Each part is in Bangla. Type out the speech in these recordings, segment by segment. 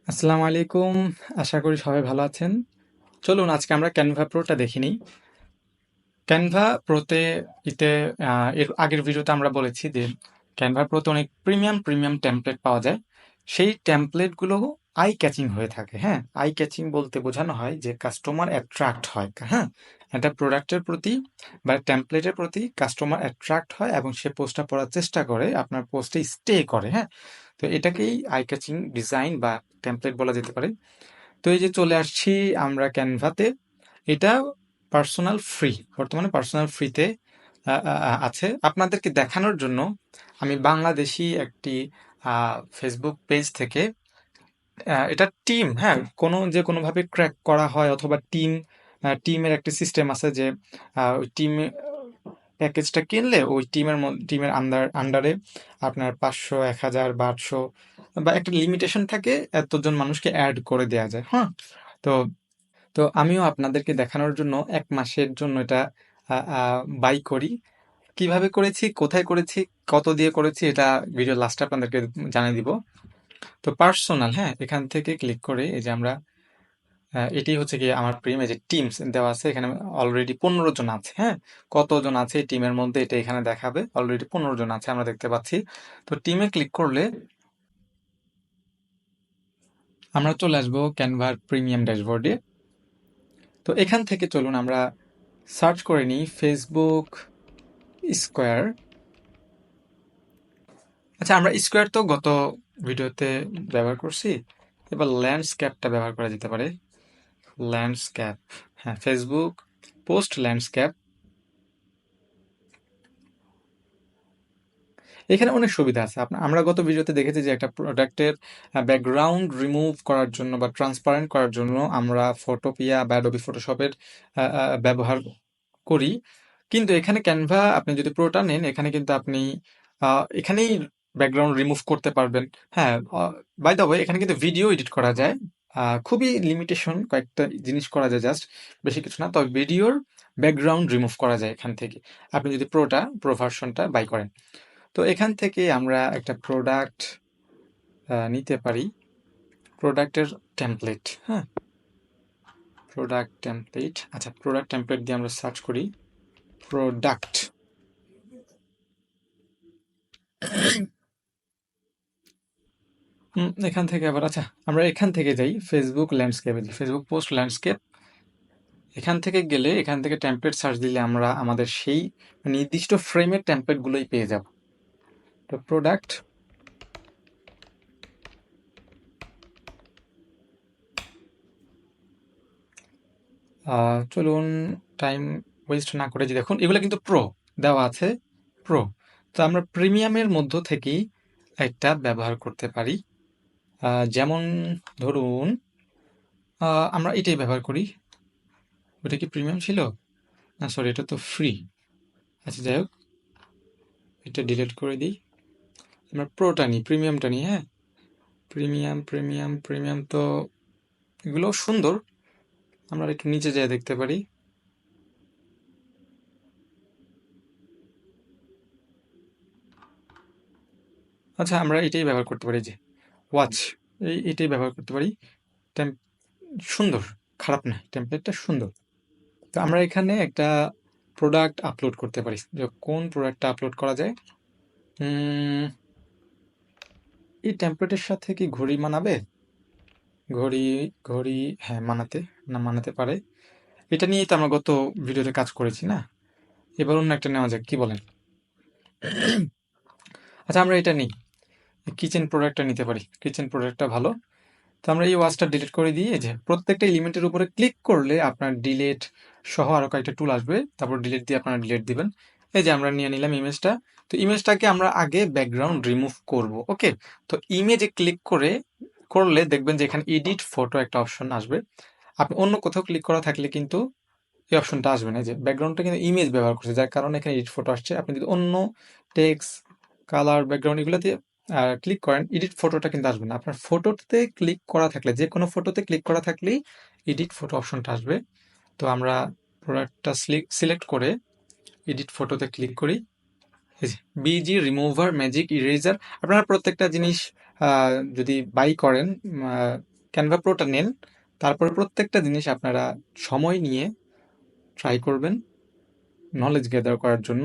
আসসালামু আলাইকুম। আশা করি সবাই ভালো আছেন। চলুন আজকে আমরা ক্যানভা প্রোটা দেখে নিই। ক্যানভা প্রোতে ইতে এর আগের ভিডিওতে আমরা বলেছি যে ক্যানভা প্রোতে অনেক প্রিমিয়াম টেমপ্লেট পাওয়া যায়। সেই টেমপ্লেটগুলো আই ক্যাচিং হয়ে থাকে। হ্যাঁ, আই ক্যাচিং বলতে বোঝানো হয় যে কাস্টমার অ্যাট্রাক্ট হয়। হ্যাঁ, একটা প্রোডাক্টের প্রতি বা টেমপ্লেটের প্রতি কাস্টমার অ্যাট্রাক্ট হয় এবং সে পোস্টটা পড়ার চেষ্টা করে, আপনার পোস্টে স্টে করে। হ্যাঁ, তো এটাকেই আই ক্যাচিং ডিজাইন বা টেমপ্লেট বলা যেতে পারে। তো এই যে চলে আসছি আমরা ক্যানভাতে। এটা পার্সোনাল ফ্রি, বর্তমানে পার্সোনাল ফ্রিতে আছে। আপনাদেরকে দেখানোর জন্য আমি বাংলাদেশি একটি ফেসবুক পেজ থেকে এটা টিম, হ্যাঁ, কোনোভাবে ক্র্যাক করা হয় অথবা টিমের একটা সিস্টেম আছে যে ওই টিম প্যাকেজটা কিনলে ওই টিমের আন্ডারে আপনার 500, 1000 বা 800 বা একটা লিমিটেশন থাকে, এতজন মানুষকে অ্যাড করে দেয়া যায়। হ্যাঁ, তো তো আমিও আপনাদেরকে দেখানোর জন্য 1 মাসের জন্য এটা বাই করি। কিভাবে করেছি, কোথায় করেছি, কত দিয়ে করেছি, এটা ভিডিও লাস্টে আপনাদেরকে জানিয়ে দিব। তো পার্সোনাল, হ্যাঁ, এখান থেকে ক্লিক করে এই যে আমরা এটি হচ্ছে কি আমার প্রিমিয়াম যে টিমস দেওয়া আছে, এখানে অলরেডি 15 জন আছে। হ্যাঁ, কতজন আছে এই টিমের মধ্যে এটা এখানে দেখাবে। অলরেডি 15 জন আছে, আমরা দেখতে পাচ্ছি। তো টিমে ক্লিক করলে আমরা চলে আসবো ক্যানভার প্রিমিয়াম ড্যাশবোর্ডে। তো এখান থেকে চলুন আমরা সার্চ করে নিই ফেসবুক স্কোয়ার। আচ্ছা, আমরা স্কোয়ার তো গত ভিডিওতে ব্যবহার করছি, এবার ল্যান্ডস্কেপটা ব্যবহার করা যেতে পারে। ল্যান্ডস্কেপ, হ্যাঁ, ফেসবুক পোস্ট ল্যান্ডস্কেপ। এখানে অনেক সুবিধা আছে। আমরা গত ভিডিওতে দেখেছি যে একটা প্রোডাক্টের ব্যাকগ্রাউন্ড রিমুভ করার জন্য বা ট্রান্সপারেন্ট করার জন্য আমরা ফটোপিয়া বা অ্যাডোবি ফটোশপের ব্যবহার করি। কিন্তু এখানে ক্যানভা আপনি যদি প্রোটা নেন, এখানে কিন্তু আপনি এখানেই ব্যাকগ্রাউন্ড রিমুভ করতে পারবেন। হ্যাঁ, বাই দ্য ওয়ে এখানে কিন্তু ভিডিও এডিট করা যায়। খুবই লিমিটেশন, কয়েকটা জিনিস করা যায়, জাস্ট বেশি কিছু না। তবে ভিডিওর ব্যাকগ্রাউন্ড রিমুভ করা যায় এখান থেকে, আপনি যদি প্রো ভার্সনটা বাই করেন। তো এখান থেকে আমরা একটা প্রোডাক্ট নিতে পারি, প্রোডাক্টের টেমপ্লেট। হ্যাঁ, প্রোডাক্ট টেমপ্লেট। আচ্ছা, প্রোডাক্ট টেমপ্লেট দিয়ে আমরা সার্চ করি প্রোডাক্ট। এখান থেকে আবার, আচ্ছা, আমরা এখান থেকে যাই ফেসবুক ল্যান্ডস্কেপে, ফেসবুক পোস্ট ল্যান্ডস্কেপ। এখান থেকে গেলে এখান থেকে টেমপ্লেট সার্চ দিলে আমরা আমাদের সেই নির্দিষ্ট ফ্রেমের টেমপ্লেটগুলোই পেয়ে যাব। তো প্রোডাক্ট, চলুন টাইম ওয়েস্ট না করে যে দেখুন এগুলো কিন্তু প্রো দেওয়া আছে, প্রো। তো আমরা প্রিমিয়ামের মধ্য থেকেই একটা ব্যবহার করতে পারি। যেমন ধরুন আমরা এটাই ব্যবহার করি। ওটা কি প্রিমিয়াম ছিল? না, সরি, এটা তো ফ্রি। আচ্ছা, যাই হোক, এটা ডিলিট করে দিই। আমরা প্রোটা নিই, প্রিমিয়ামটা নিই। হ্যাঁ, প্রিমিয়াম তো এগুলো সুন্দর। আমরা একটু নিচে যেয়ে দেখতে পারি। আচ্ছা, আমরা এটাই ব্যবহার করতে পারি, যে ওয়াচ, এটাই ব্যবহার করতে পারি। সুন্দর, খারাপ না, টেমপ্লেটটা সুন্দর। তো আমরা এখানে একটা প্রোডাক্ট আপলোড করতে পারি। যে কোন প্রোডাক্টটা আপলোড করা যায়? এই টেমপ্লেটের সাথে কি ঘড়ি মানাবে? ঘড়ি, ঘড়ি, হ্যাঁ, মানাতে পারে। এটা নিয়েই তো আমরা গত ভিডিওতে কাজ করেছি না? এবার অন্য একটা নেওয়া যাক, কি বলেন? আচ্ছা, আমরা এটা নিই, কিচেন প্রোডাক্টটা নিতে পারি। কিচেন প্রোডাক্টটা ভালো। তো আমরা এই ওয়াচটা ডিলিট করে দিয়ে, যে প্রত্যেকটা এলিমেন্টের উপরে ক্লিক করলে আপনার ডিলিট সহ আরো কয়েকটা টুল আসবে, তারপর ডিলিট দিয়ে আপনারা ডিলিট দিবেন। এই যে আমরা নিয়ে নিলাম ইমেজটা। তো ইমেজটাকে আমরা আগে ব্যাকগ্রাউন্ড রিমুভ করব। ওকে, তো ইমেজে ক্লিক করলে দেখবেন যে এখানে এডিট ফটো একটা অপশন আসবে। আপনি অন্য কোথাও ক্লিক করা থাকলে কিন্তু এই অপশনটা আসবে না। যে ব্যাকগ্রাউন্ডটা কিন্তু ইমেজ ব্যবহার করছে, যার কারণে এখানে এডিট ফটো আসছে। আপনি যদি অন্য টেক্সট, কালার, ব্যাকগ্রাউন্ড এগুলোতে ক্লিক করেন, এডিট ফটোটা কিন্তু আসবে না। আপনার ফটোতে ক্লিক করা থাকলে, যে কোনো ফটোতে ক্লিক করা থাকলেই এডিট ফটো অপশনটা আসবে। তো আমরা প্রোডাক্টটা সিলেক্ট করে এডিট ফটোতে ক্লিক করি। Busy remover magic eraser. আপনারা প্রত্যেকটা জিনিস যদি বাই করেন, ক্যানভা প্রোটা নেন, তারপরে প্রত্যেকটা জিনিস আপনারা সময় নিয়ে ট্রাই করবেন নলেজ গ্যাদার করার জন্য,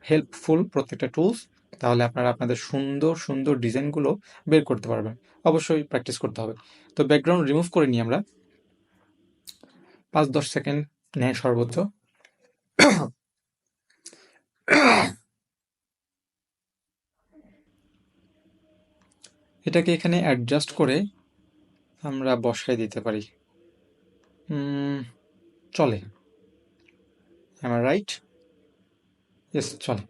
হেল্পফুল প্রত্যেকটা টুলস, তাহলে আপনারা আপনাদের সুন্দর সুন্দর ডিজাইনগুলো বের করতে পারবেন। অবশ্যই প্র্যাকটিস করতে হবে। তো ব্যাকগ্রাউন্ড রিমুভ করে নিই আমরা, 5-10 সেকেন্ড নেয় সর্বোচ্চ। এটাকে এখানে অ্যাডজাস্ট করে আমরা বসাই দিতে পারি, চলে, am I রাইট? ইয়েস, চলে।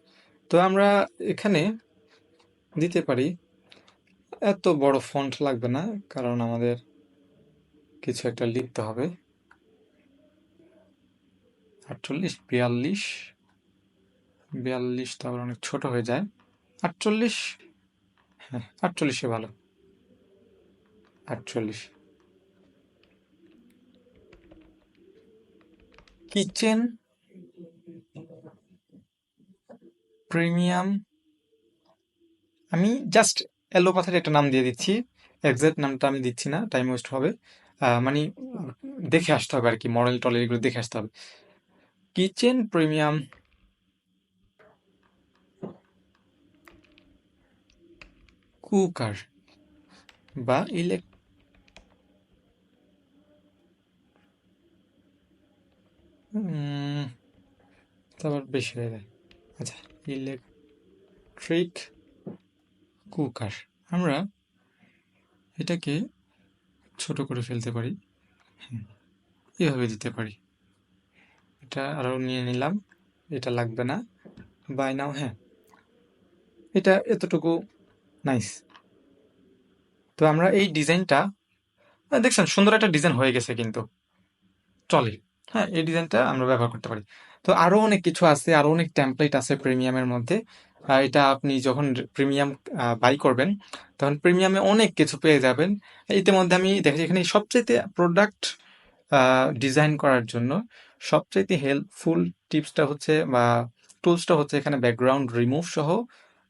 তো আমরা এখানে দিতে পারি, এত বড় ফন্ট লাগবে না, কারণ আমাদের কিছু একটা লিখতে হবে। 48, 42 তো আবার অনেক ছোট হয়ে যায়। 48, হ্যাঁ 48 ভালো, 48। কিচেন প্রিমিয়াম, আমি জাস্ট এলোপাথারি একটা নাম দিয়ে দিচ্ছি, এক্সাক্ট নামটা আমি দিচ্ছি না, টাইম ওয়েস্ট হবে। মানে দেখে আসতে হবে আর কি, মডেল টলেল এগুলো দেখে আসতে হবে। কিচেন প্রিমিয়াম কুকার বা তারপর বেশি হয়ে যায়, আচ্ছা ইলেকট্রিক কুকার। আমরা এটাকে ছোট করে ফেলতে পারি, এভাবে দিতে পারি। এটা আরও নিয়ে নিলাম, এটা লাগবে না, বাই নাও। হ্যাঁ, এটা এতটুকু নাইস। তো আমরা এই ডিজাইনটা দেখছেন, সুন্দর একটা ডিজাইন হয়ে গেছে কিন্তু চলে। হ্যাঁ, এই ডিজাইনটা আমরা ব্যবহার করতে পারি। তো আরো অনেক কিছু আছে, আরো অনেক টেমপ্লেট আছে প্রিমিয়ামের মধ্যে। এটা আপনি যখন প্রিমিয়াম বাই করবেন, তখন প্রিমিয়ামে অনেক কিছু পেয়ে যাবেন। ইতিমধ্যে আমি দেখেছি এখানে সবচেয়ে প্রোডাক্ট ডিজাইন করার জন্য সবচাইতে হেল্পফুল টিপসটা হচ্ছে বা টুলসটা হচ্ছে এখানে ব্যাকগ্রাউন্ড রিমুভ সহ,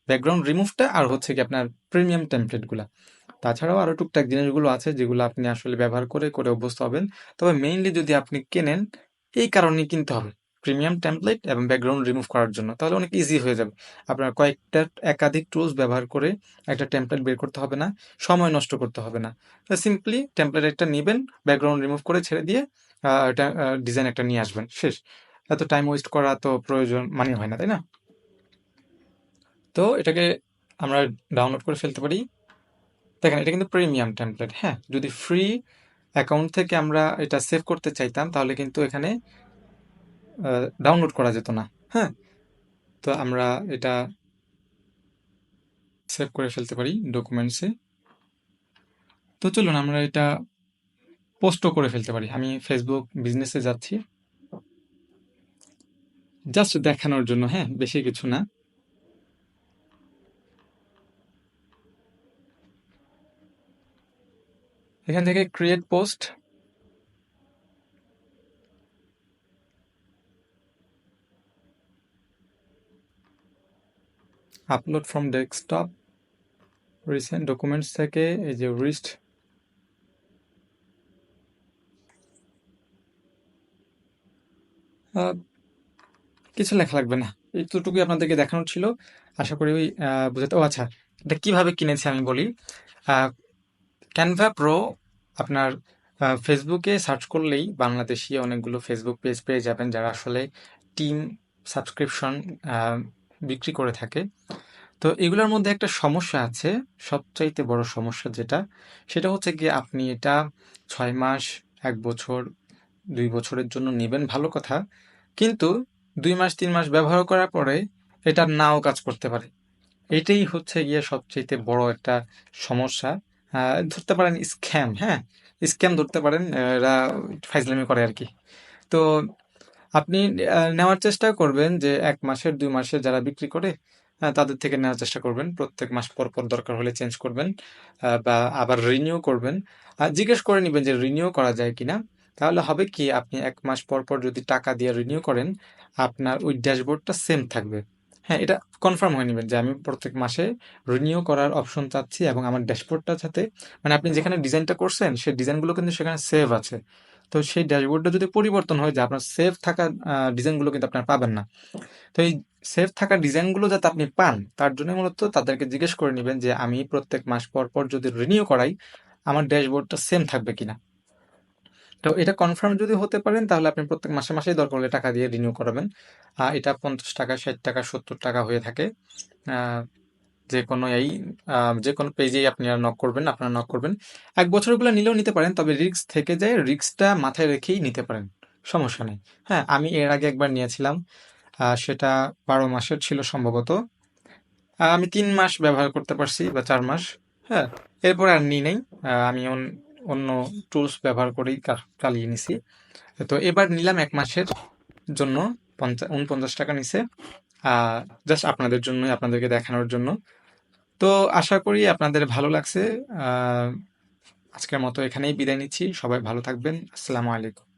ব্যাকগ্রাউন্ড রিমুভটা আর হচ্ছে কি আপনার প্রিমিয়াম টেমপ্লেটগুলা। তাছাড়াও আরো টুকটাক জিনিসগুলো আছে যেগুলো আপনি আসলে ব্যবহার করে করে অভ্যস্ত হবেন। তবে মেইনলি যদি আপনি কেনেন, এই কারণেই কিনতে হবে, প্রিমিয়াম টেমপ্লেট এবং ব্যাকগ্রাউন্ড রিমুভ করার জন্য, তাহলে অনেক ইজি হয়ে যাবে। আপনার কয়েকটা একাধিক টুলস ব্যবহার করে একটা টেমপ্লেট বের করতে হবে না, সময় নষ্ট করতে হবে না। সিম্পলি টেমপ্লেট একটা নেবেন, ব্যাকগ্রাউন্ড রিমুভ করে ছেড়ে দিয়ে এটা ডিজাইন একটা নিয়ে আসবেন, শেষ। এত টাইম ওয়েস্ট করা তো প্রয়োজন মানে হয় না, তাই না? তো এটাকে আমরা ডাউনলোড করে ফেলতে পারি। দেখেন, এটা কিন্তু প্রিমিয়াম টেমপ্লেট। হ্যাঁ, যদি ফ্রি অ্যাকাউন্ট থেকে আমরা এটা সেভ করতে চাইতাম, তাহলে কিন্তু এখানে ডাউনলোড করা যেত না। হ্যাঁ, তো আমরা এটা সেভ করে ফেলতে পারি ডকুমেন্টসে। তো চলুন আমরা এটা পোস্টও করে ফেলতে পারি। আমি ফেসবুক বিজনেসে যাচ্ছি জাস্ট দেখানোর জন্য, হ্যাঁ, বেশি কিছু না। এখান থেকে create post, upload from desktop, recent documents থেকে এই যে রিস্ট, কিছু লেখা লাগবে না, এইটুকুই আপনাদেরকে দেখানোর ছিল। আশা করি বুঝাতে। ও আচ্ছা, এটা কিভাবে কিনেছি আমি বলি। ক্যানভা প্রো আপনার ফেসবুকে সার্চ করলেই বাংলাদেশি অনেকগুলো ফেসবুক পেজ পেয়ে যাবেন, যারা আসলে টিম সাবস্ক্রিপশন বিক্রি করে থাকে। তো এগুলোর মধ্যে একটা সমস্যা আছে, সবচাইতে বড় সমস্যা যেটা, সেটা হচ্ছে কি আপনি এটা 6 মাস, 1 বছর, 2 বছরের জন্য নেবেন, ভালো কথা, কিন্তু 2 মাস 3 মাস ব্যবহার করার পরে এটা নাও কাজ করতে পারে। এটাই হচ্ছে গিয়ে সবচেয়ে বড় একটা সমস্যা। ধরতে পারেন স্ক্যাম, হ্যাঁ, স্ক্যাম ধরতে পারেন, এরা ফাইজলামি করে আর কি। তো আপনি নেওয়ার চেষ্টা করবেন যে 1 মাসের 2 মাসের যারা বিক্রি করে তাদের থেকে নেওয়ার চেষ্টা করবেন। প্রত্যেক মাস পর পর দরকার হলে চেঞ্জ করবেন, বা আবার রিনিউ করবেন। জিজ্ঞেস করে নেবেন যে রিনিউ করা যায় কিনা। তাহলে হবে কি, আপনি 1 মাস পর পর যদি টাকা দিয়ে রিনিউ করেন, আপনার ওই ড্যাশবোর্ডটা সেম থাকবে। হ্যাঁ, এটা কনফার্ম হয়ে নিবেন যে আমি প্রত্যেক মাসে রিনিউ করার অপশন চাচ্ছি এবং আমার ড্যাশবোর্ডটার সাথে মানে আপনি যেখানে ডিজাইনটা করছেন সেই ডিজাইনগুলো কিন্তু সেখানে সেভ আছে। তো সেই ড্যাশবোর্ডটা যদি পরিবর্তন হয়ে যায় আপনার সেভ থাকা ডিজাইনগুলো কিন্তু আপনার পাবেন না। তো এই সেভ থাকা ডিজাইনগুলো যাতে আপনি পান তার জন্য মূলত তাদেরকে জিজ্ঞেস করে নিবেন যে আমি প্রত্যেক মাস পর পর যদি রিনিউ করাই আমার ড্যাশবোর্ডটা সেম থাকবে কিনা। তো এটা কনফার্ম যদি হতে পারেন তাহলে আপনি প্রত্যেক মাসে মাসেই দরকার হলে টাকা দিয়ে রিনিউ করাবেন। এটা 50 টাকা, 60 টাকা, 70 টাকা হয়ে থাকে। আহ, যে কোনো যে কোনো পেজেই আপনি নক করবেন, আপনারা নক করবেন। 1 বছরগুলো নিলেও নিতে পারেন, তবে রিস্ক থেকে যায়, রিস্কটা মাথায় রেখেই নিতে পারেন, সমস্যা নেই। হ্যাঁ, আমি এর আগে একবার নিয়েছিলাম, সেটা 12 মাসের ছিল সম্ভবত। আমি 3 মাস ব্যবহার করতে পারছি বা 4 মাস। হ্যাঁ, এরপর আর নিই নাই। আমি অন্য টুলস ব্যবহার করেই চালিয়ে নিছি। তো এবার নিলাম 1 মাসের জন্য 49 টাকা নিছে, জাস্ট আপনাদের জন্য, আপনাদেরকে দেখানোর জন্য। তো আশা করি আপনাদের ভালো লাগছে। আজকের মতো এখানেই বিদায় নিচ্ছি। সবাই ভালো থাকবেন। আসসালামু আলাইকুম।